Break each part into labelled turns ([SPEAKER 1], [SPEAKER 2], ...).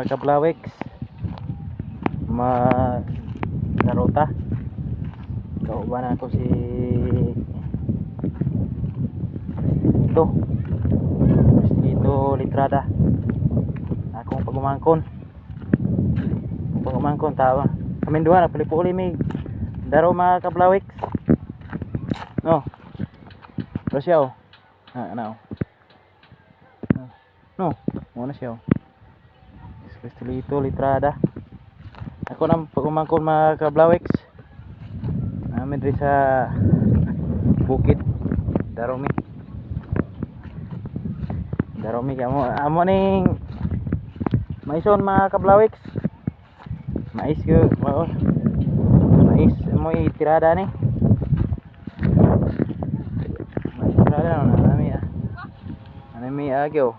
[SPEAKER 1] mga kablawix, magarota. Kauban ako si Dito Litrada. Akong pagumangkon tawa. Kami duha na puli-puli mig daro mga kablawix. No. Siya oh. Ano. No, muna siya oh. Dito Litrada. Ako nang pagumangkon mga kablawix. Namin diri sa bukid Daromi amo ning maison mga kablawix. Mais mo itirada ni mais tirada na nami agyo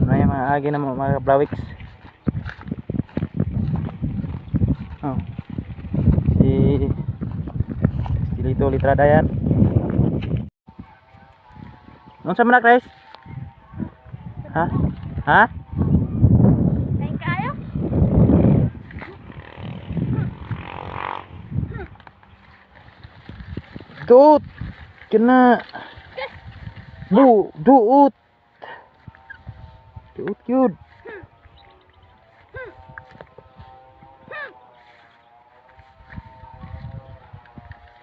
[SPEAKER 1] ano yung mga agi na mga kablawix. Oh, si Dito Litrada yan. Nung sa manak guys? Ha?
[SPEAKER 2] Kain kayo?
[SPEAKER 1] Duot kena duot yun.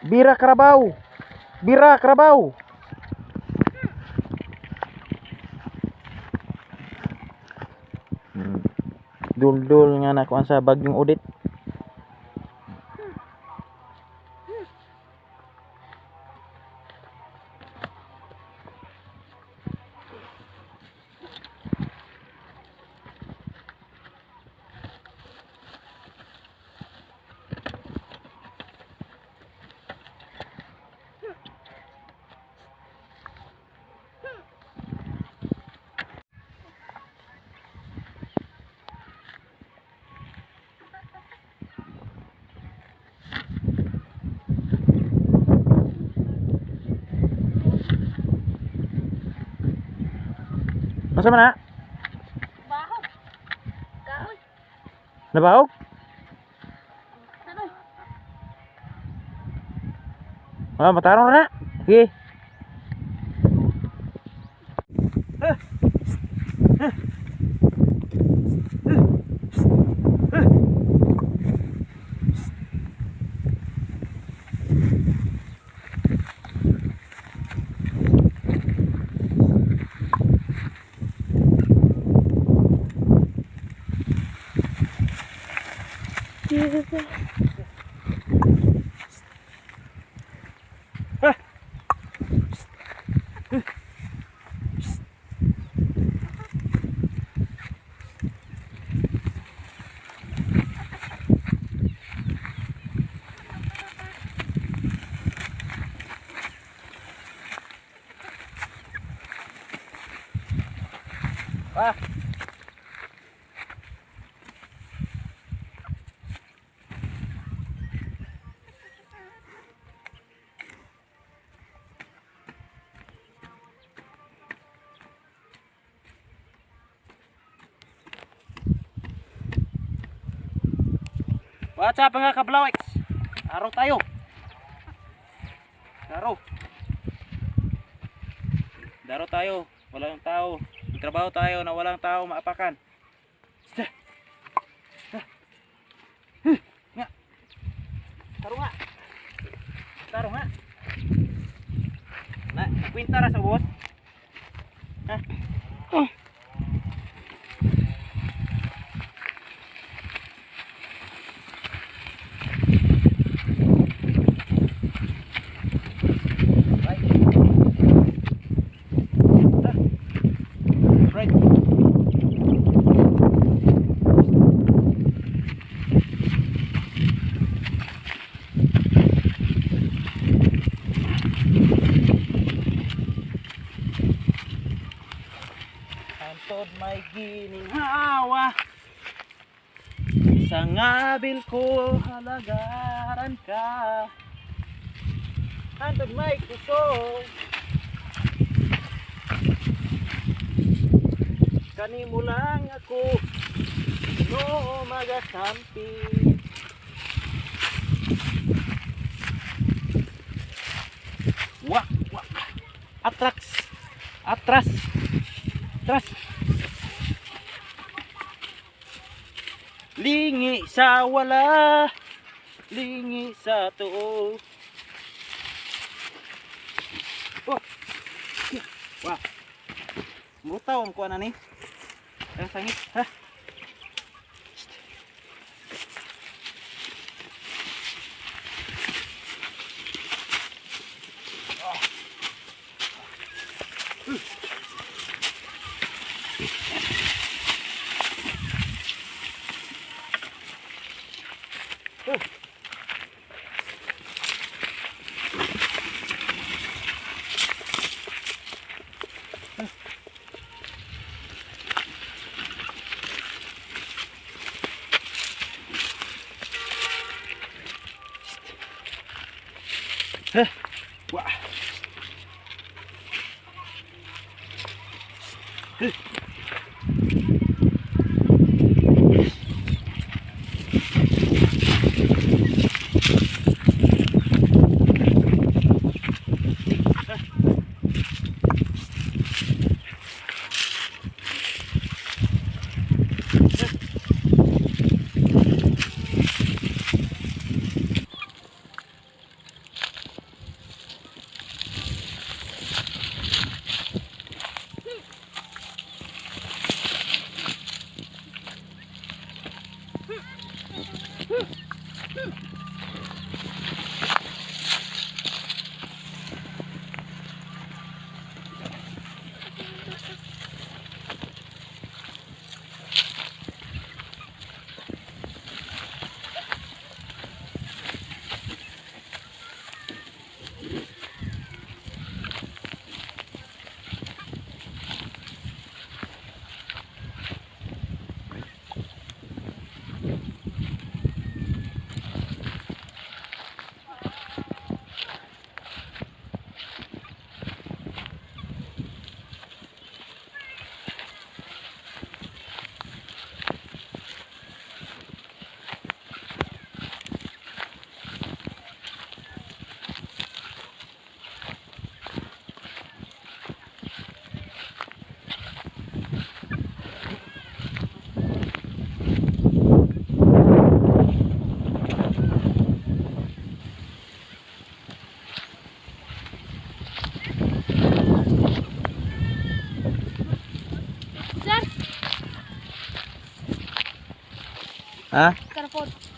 [SPEAKER 1] Bira Karabaw. Dul nga nakuan sa bagyong udit. Masa mana?
[SPEAKER 2] Bahog. Kahoy.
[SPEAKER 1] Nabahog?
[SPEAKER 2] Ano?
[SPEAKER 1] Matarong na. Sige. Wah. What's up mga kablawix? Araw tayo. Daro tayo. Walang tao. Trabaho tayo na walang tao maapakan. Nga. Taro nga. Na, kwenta ra sa boss. Ha? Oh. Antod may gininhawa sa ngabil ko halagaran ka. Antod may kusog kanimo lang ako no magasampi. Wah, wah. Atras. Lingi sa wala, lingi sa tuo. Oh. Wah. Mutaw ang kuha na ni. Ang sangit, ha? Wah.
[SPEAKER 2] Sir,
[SPEAKER 1] Ha?
[SPEAKER 2] karapot.